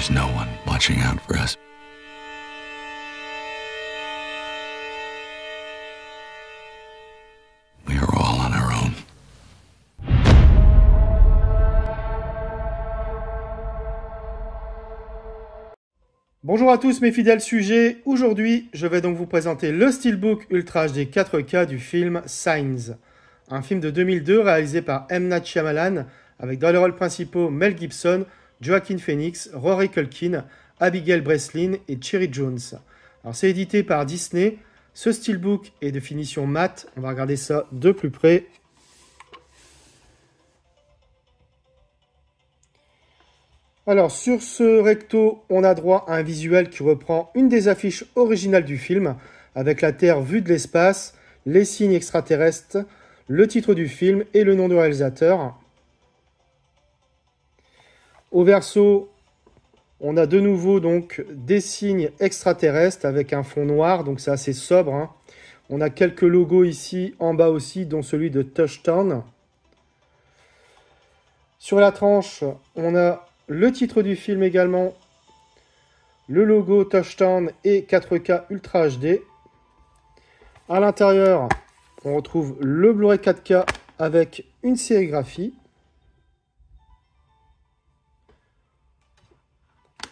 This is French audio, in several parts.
There's no one watching out for us. We are all on our own. Bonjour à tous mes fidèles sujets, aujourd'hui je vais donc vous présenter le Steelbook Ultra HD 4K du film Signs, un film de 2002 réalisé par M. Night Shyamalan avec dans les rôles principaux Mel Gibson, Joaquin Phoenix, Rory Culkin, Abigail Breslin et Cherry Jones. Alors c'est édité par Disney, ce Steelbook est de finition mat, on va regarder ça de plus près. Alors, sur ce recto, on a droit à un visuel qui reprend une des affiches originales du film, avec la Terre vue de l'espace, les signes extraterrestres, le titre du film et le nom du réalisateur. Au verso, on a de nouveau donc des signes extraterrestres avec un fond noir, donc c'est assez sobre, hein. On a quelques logos ici, en bas aussi, dont celui de Touchdown. Sur la tranche, on a le titre du film également, le logo Touchdown et 4K Ultra HD. À l'intérieur, on retrouve le Blu-ray 4K avec une sérigraphie.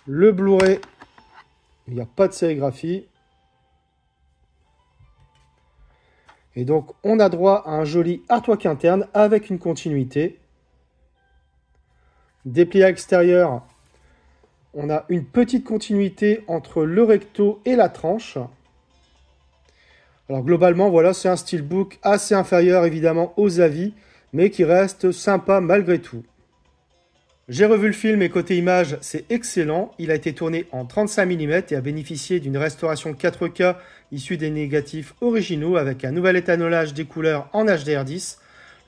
Le Blu-ray, il n'y a pas de sérigraphie. Et donc, on a droit à un joli artwork interne avec une continuité. Déplié à l'extérieur, on a une petite continuité entre le recto et la tranche. Alors globalement, voilà, c'est un steelbook assez inférieur évidemment aux avis, mais qui reste sympa malgré tout. J'ai revu le film et côté image, c'est excellent. Il a été tourné en 35 mm et a bénéficié d'une restauration 4K issue des négatifs originaux avec un nouvel étalonnage des couleurs en HDR10.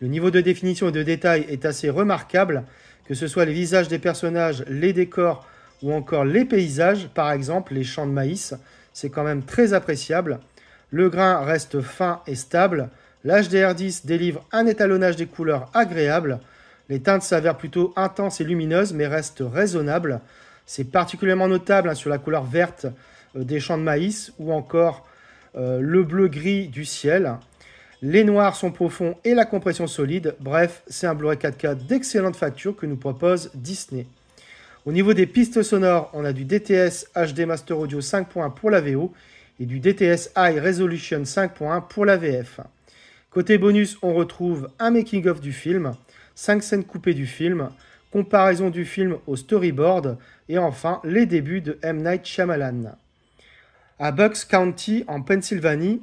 Le niveau de définition et de détail est assez remarquable, que ce soit les visages des personnages, les décors ou encore les paysages, par exemple les champs de maïs, c'est quand même très appréciable. Le grain reste fin et stable. L'HDR10 délivre un étalonnage des couleurs agréable. Les teintes s'avèrent plutôt intenses et lumineuses, mais restent raisonnables. C'est particulièrement notable sur la couleur verte des champs de maïs ou encore le bleu-gris du ciel. Les noirs sont profonds et la compression solide. Bref, c'est un Blu-ray 4K d'excellente facture que nous propose Disney. Au niveau des pistes sonores, on a du DTS HD Master Audio 5.1 pour la VO et du DTS High Resolution 5.1 pour la VF. Côté bonus, on retrouve un making-of du film, 5 scènes coupées du film, comparaison du film au storyboard et enfin les débuts de M. Night Shyamalan. À Bucks County, en Pennsylvanie,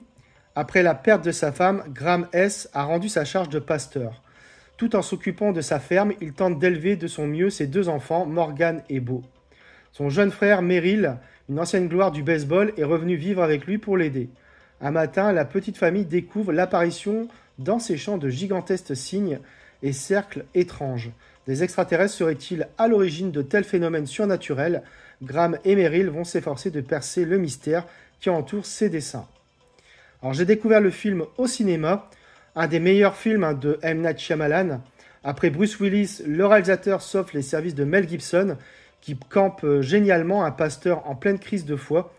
après la perte de sa femme, Graham S. a rendu sa charge de pasteur. Tout en s'occupant de sa ferme, il tente d'élever de son mieux ses deux enfants, Morgan et Beau. Son jeune frère, Merrill, une ancienne gloire du baseball, est revenu vivre avec lui pour l'aider. Un matin, la petite famille découvre l'apparition dans ses champs de gigantesques cygnes et cercles étranges. Des extraterrestres seraient-ils à l'origine de tels phénomènes surnaturels? Graham et Merrill vont s'efforcer de percer le mystère qui entoure ces dessins. Alors j'ai découvert le film au cinéma, un des meilleurs films de M. Night Shyamalan. Après Bruce Willis, le réalisateur s'offre les services de Mel Gibson, qui campe génialement un pasteur en pleine crise de foi.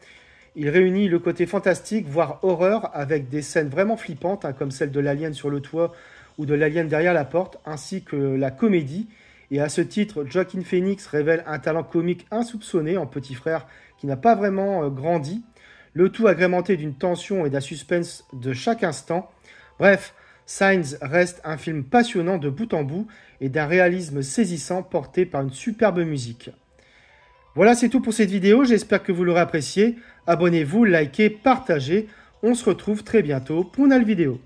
Il réunit le côté fantastique, voire horreur, avec des scènes vraiment flippantes, comme celle de l'alien sur le toit ou de l'alien derrière la porte, ainsi que la comédie. Et à ce titre, Joaquin Phoenix révèle un talent comique insoupçonné en petit frère qui n'a pas vraiment grandi. Le tout agrémenté d'une tension et d'un suspense de chaque instant. Bref, Signs reste un film passionnant de bout en bout et d'un réalisme saisissant porté par une superbe musique. Voilà, c'est tout pour cette vidéo, j'espère que vous l'aurez apprécié. Abonnez-vous, likez, partagez. On se retrouve très bientôt pour une nouvelle vidéo.